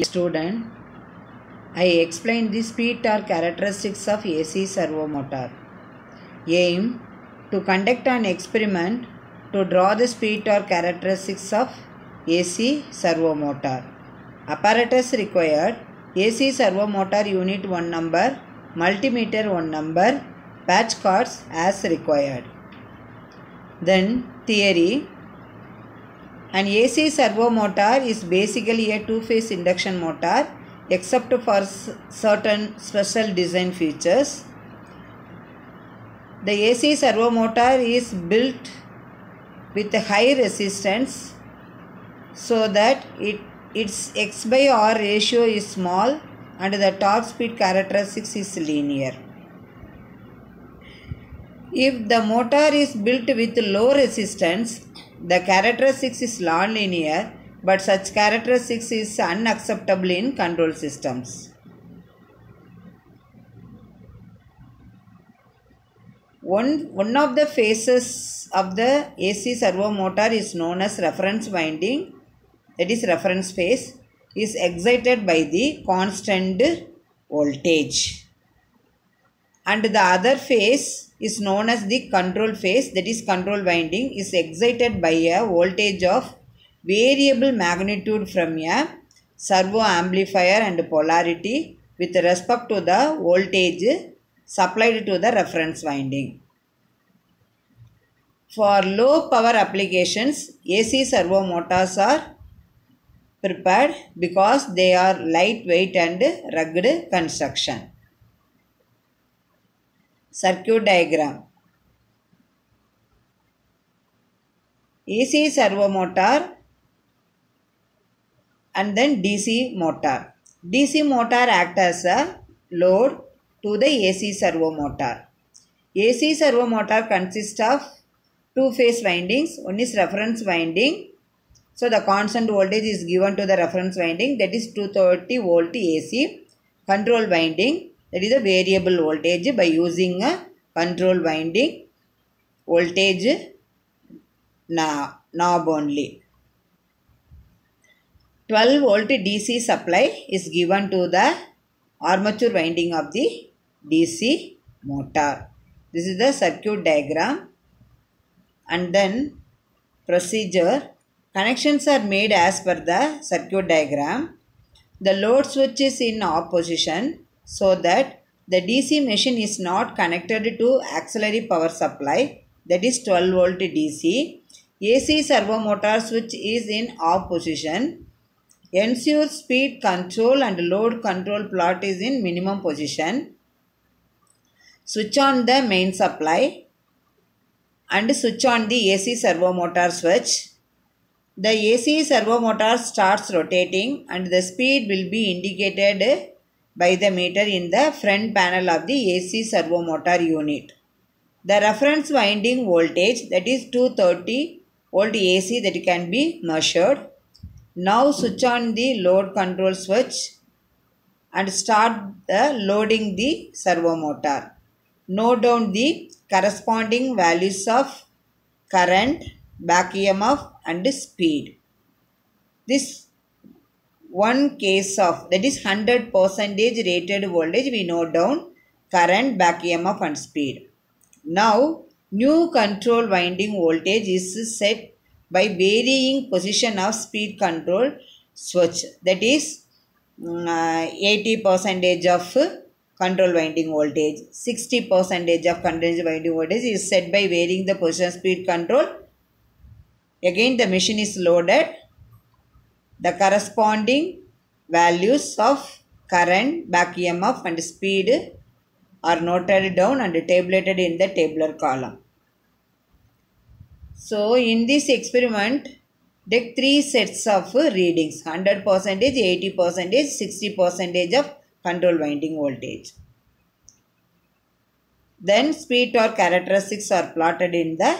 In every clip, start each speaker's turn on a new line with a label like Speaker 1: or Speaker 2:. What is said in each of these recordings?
Speaker 1: Student, I explained the speed torque characteristics of AC servo motor. Aim to conduct an experiment to draw the speed torque characteristics of AC servo motor. Apparatus required: AC servo motor unit 1 number, multimeter 1 number, patch cords as required. Then theory. An AC servo motor is basically a two-phase induction motor except for certain special design features. The AC servo motor is built with a high resistance so that its X by R ratio is small and the torque speed characteristics is linear. If the motor is built with low resistance, the characteristics is non-linear, but such characteristics is unacceptable in control systems. One of the phases of the AC servo motor is known as reference winding, that is reference phase, is excited by the constant voltage. And the other phase is known as the control phase, that is control winding, is excited by a voltage of variable magnitude from a servo amplifier and polarity with respect to the voltage supplied to the reference winding. For low power applications, AC servo motors are prepared because they are lightweight and rugged construction. Circuit diagram. AC servo motor and then DC motor. DC motor acts as a load to the AC servo motor. AC servo motor consists of two phase windings. One is reference winding. So the constant voltage is given to the reference winding, that is 230 volt AC. Control winding, that is a variable voltage by using a control winding voltage knob only. 12 volt DC supply is given to the armature winding of the DC motor. This is the circuit diagram. And then procedure. Connections are made as per the circuit diagram. The load switch is in off position so that the DC machine is not connected to auxiliary power supply, that is 12 volt DC. AC servo motor switch is in off position. Ensure speed control and load control plot is in minimum position. Switch on the main supply and switch on the AC servo motor switch. The AC servo motor starts rotating and the speed will be indicated by the meter in the front panel of the AC servo motor unit. The reference winding voltage, that is 230 volt AC, that can be measured. Now switch on the load control switch and start the loading the servo motor. Note down the corresponding values of current, back EMF and speed. This one case of, that is 100% rated voltage, we note down current, back EMF and speed. Now new control winding voltage is set by varying position of speed control switch, that is 80% of control winding voltage, 60% of control winding voltage is set by varying the position speed control. Again the machine is loaded. The corresponding values of current, back EMF and speed are noted down and tabulated in the tabular column. So in this experiment, take three sets of readings: 100%, 80%, 60% of control winding voltage. Then speed torque characteristics are plotted in the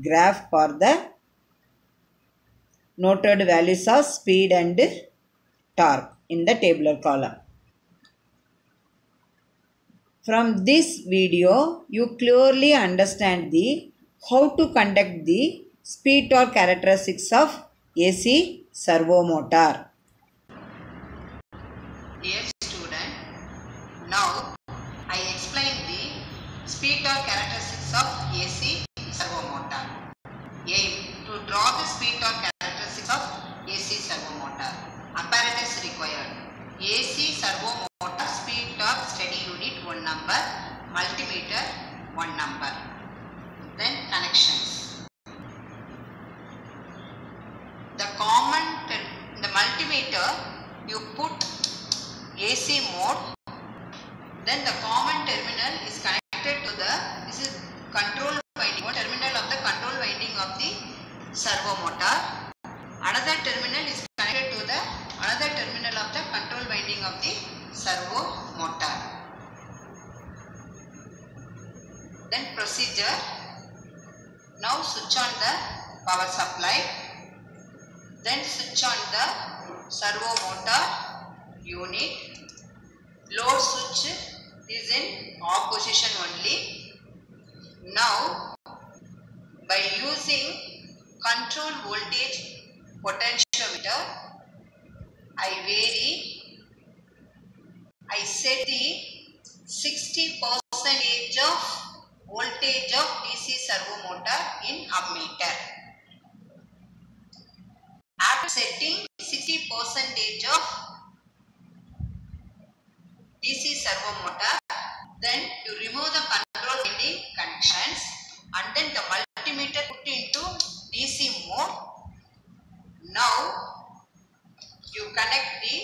Speaker 1: graph for the noted values of speed and torque in the tabular column. From this video, you clearly understand how to conduct the speed torque characteristics of AC servo motor. Dear student, now I explain the speed torque characteristics of AC servo motor. Aim to draw the speed torque characteristics of AC servo motor. Apparatus required. AC servo motor speed torque steady unit 1 number, multimeter 1 number. Then connections. The multimeter you put AC mode, then the common terminal is connected to this is control winding, one terminal of the control winding of the servo motor. Another terminal is connected to the another terminal of the control winding of the servo motor. Then procedure. Now switch on the power supply. Then switch on the servo motor unit. Load switch is in off position only. Now by using control voltage potentiometer, I set the 60% of voltage of DC servo motor in ammeter. After setting 60% of DC servo motor, then you remove the control winding connections and then the multimeter put into DC mode. Now you connect the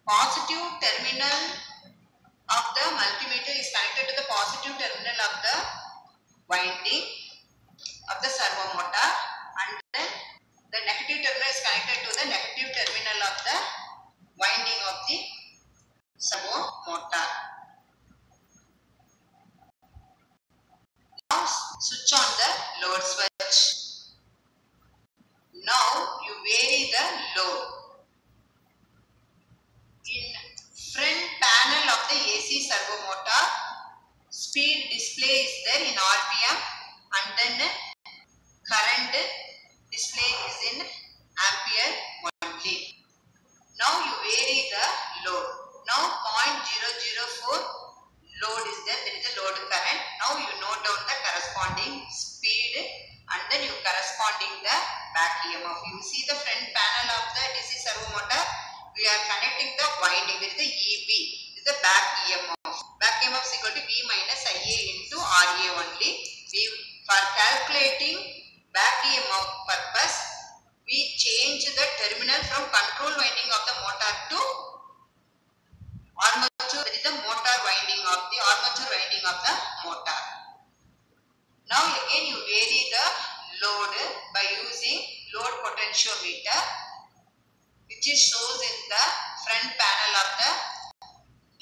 Speaker 1: positive terminal of the multimeter is connected to the positive terminal of the winding of the servo motor, and then the negative terminal is connected to the negative terminal of the winding of the servo motor. Now switch on the load switch. Now you vary the load. In front panel of the AC servo motor, speed display is there in RPM and then current display is in ampere only. Now you vary the load. Now 0.004 load is there, there is a load current. Now you note down the corresponding speed and then you corresponding the back EMF. You see the front panel of the DC servo motor, we are connecting the winding, there is the EB, this is the back EMF. Back EMF is equal to V minus IA into RA only. For calculating back EMF purpose, we change the terminal from control winding of the motor to armature, that is the motor winding of the armature winding of the motor. Now again you vary the load by using load potentiometer, which is shows in the front panel of the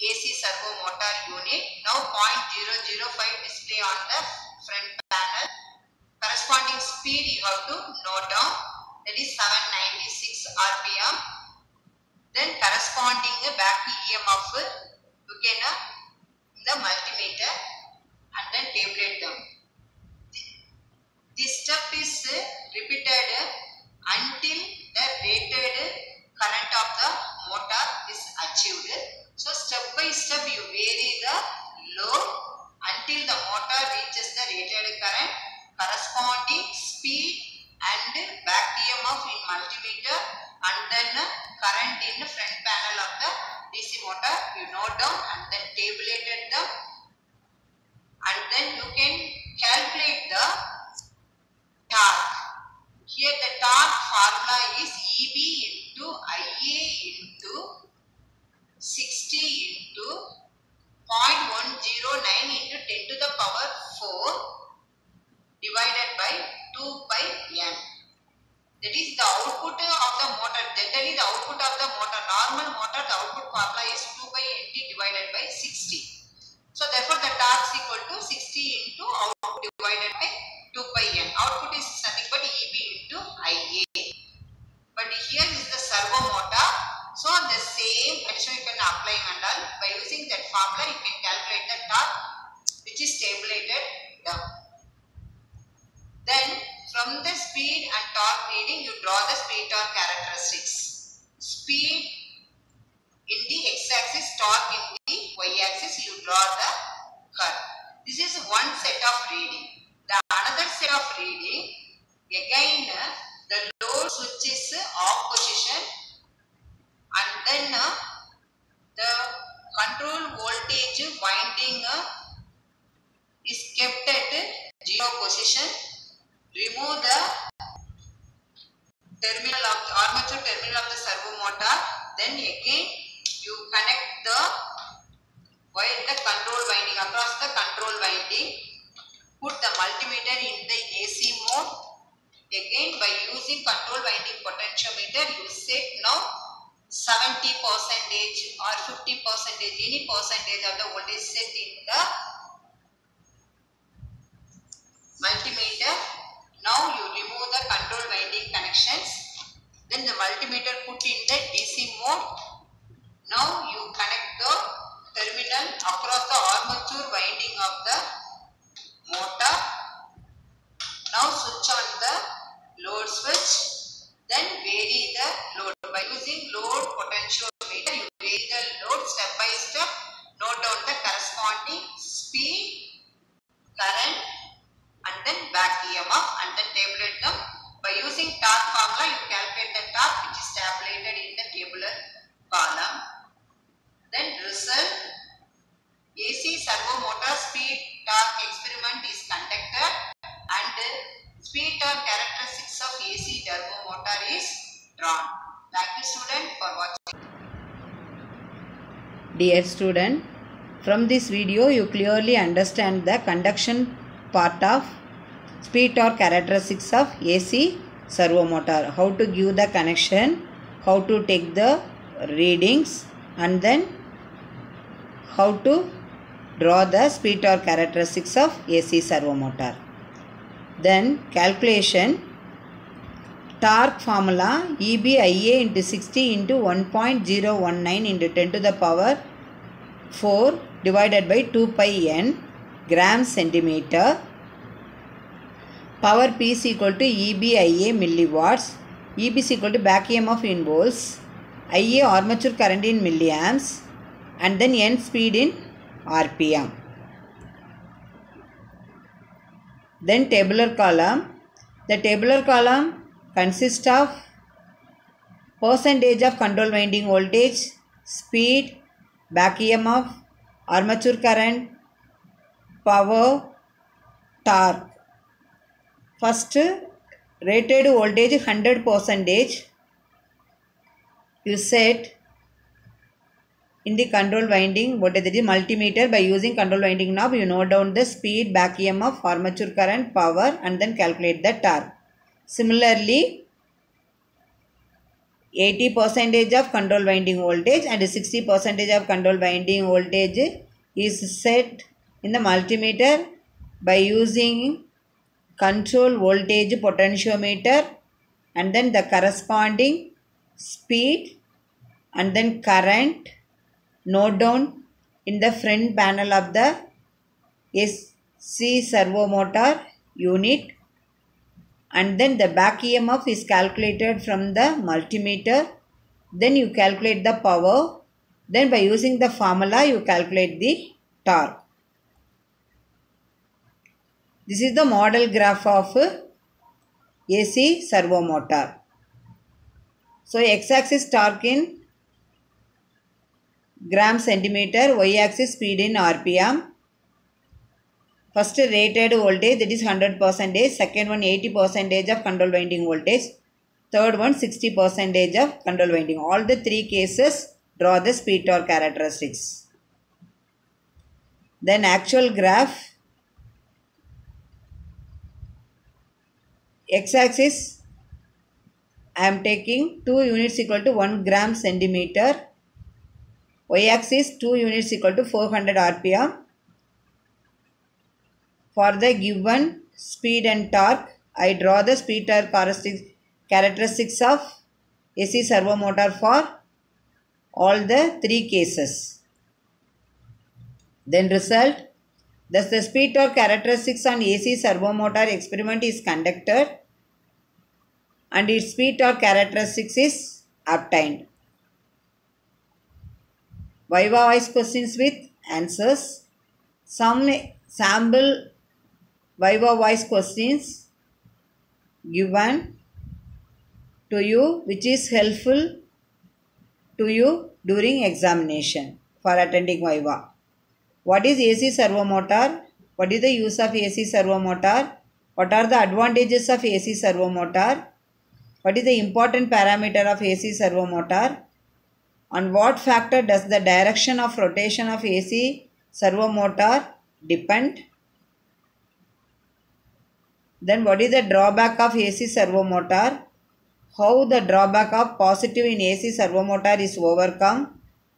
Speaker 1: AC servo motor unit. Now 0.005 display on the front panel. Corresponding speed you have to note down, that is 796 RPM. Then corresponding back EMF you can in the multimeter and then tabulate them. This step is repeated until the rated current of the motor is achieved. So step by step you vary the load until the motor reaches the rated current, corresponding speed and back EMF in multimeter and then current in the front panel of the DC motor you note down and then tabulated them, and then you can calculate the torque. Here the torque formula is EB into IA into 60 into 0.109 into 10 to the power 4 divided by 2 pi n. That is the output of the motor. Generally the output of the motor, normal motor, the output formula is 2 by nt divided by 60. So therefore the torque is equal to 60 into output divided by 2 pi n. Output is nothing but EB into IA. But here is the servo motor. So the same addition you can apply and all. By using that formula you can calculate the torque which is tabulated down. Then from the speed and torque reading you draw the speed torque characteristics. Speed in the voltage winding is kept at 0 position. Remove the terminal of the armature terminal of the servo motor. Then again you connect the wire in the control winding across the control winding. Put the multimeter in the AC mode. Again by using control winding potentiometer you set now 70% or 50%, any percentage of the voltage set in the multimeter. Now you remove the control winding connections. Then the multimeter put in the DC mode. Now you connect the terminal across the armature winding of the motor. Now switch on the load switch. Then vary the load. By using load potentiometer, you vary the load step by step. Note down the corresponding speed, current, and then back EMF, and then tabulate them. By using torque formula, you calculate the torque which is tabulated in the tabular column. Then result, AC servo motor speed torque experiment is conducted and speed torque characteristics of AC turbo motor is drawn. Thank you student for watching.
Speaker 2: Dear student, from this video you clearly understand the conduction part of speed torque characteristics of AC servo motor. How to give the connection, how to take the readings, and then how to draw the speed torque characteristics of AC servo motor. Then calculation, torque formula EBIA into 60 into 1.019 into 10 to the power 4 divided by 2 pi n grams centimeter. Power P is equal to EBIA milliwatts. EB is equal to back EMF in volts. IA armature current in milliamps. And then N speed in RPM. Then tabular column. The tabular column consists of percentage of control winding voltage, speed, back EMF, armature current, power, torque. First, rated voltage 100% you set in the control winding. What is the multimeter? By using control winding knob, you note down the speed, back EMF, armature current, power, and then calculate the torque. Similarly, 80% of control winding voltage and 60% of control winding voltage is set in the multimeter by using control voltage potentiometer and then the corresponding speed and then current. Note down in the front panel of the AC servo motor unit, and then the back EMF is calculated from the multimeter. Then you calculate the power. Then by using the formula you calculate the torque. This is the model graph of AC servo motor. So x-axis torque in gram centimeter, y-axis speed in RPM. First rated voltage, that is 100%, second one 80% of control winding voltage, third one 60% of control winding. All the three cases draw the speed torque characteristics. Then actual graph, x-axis I am taking 2 units equal to 1 gram centimeter, y-axis 2 units equal to 400 RPM. For the given speed and torque, I draw the speed torque characteristics of AC servo motor for all the three cases. Then result, thus the speed torque characteristics on AC servo motor experiment is conducted and its speed torque characteristics is obtained. Viva voice questions with answers. Some sample Viva voice questions given to you which is helpful to you during examination for attending Viva. What is AC servo motor? What is the use of AC servo motor? What are the advantages of AC servo motor? What is the important parameter of AC servo motor? On what factor does the direction of rotation of AC servo motor depend? Then what is the drawback of AC servo motor? How the drawback of positive in AC servo motor is overcome?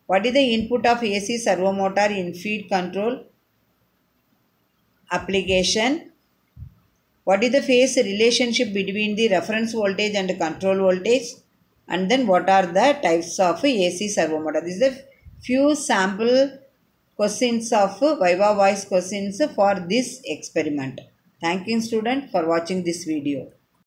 Speaker 2: What is the input of AC servo motor in feed control application? What is the phase relationship between the reference voltage and control voltage? And then what are the types of AC servo motor? This is the few sample questions of Viva Voice questions for this experiment. Thank you, student, for watching this video.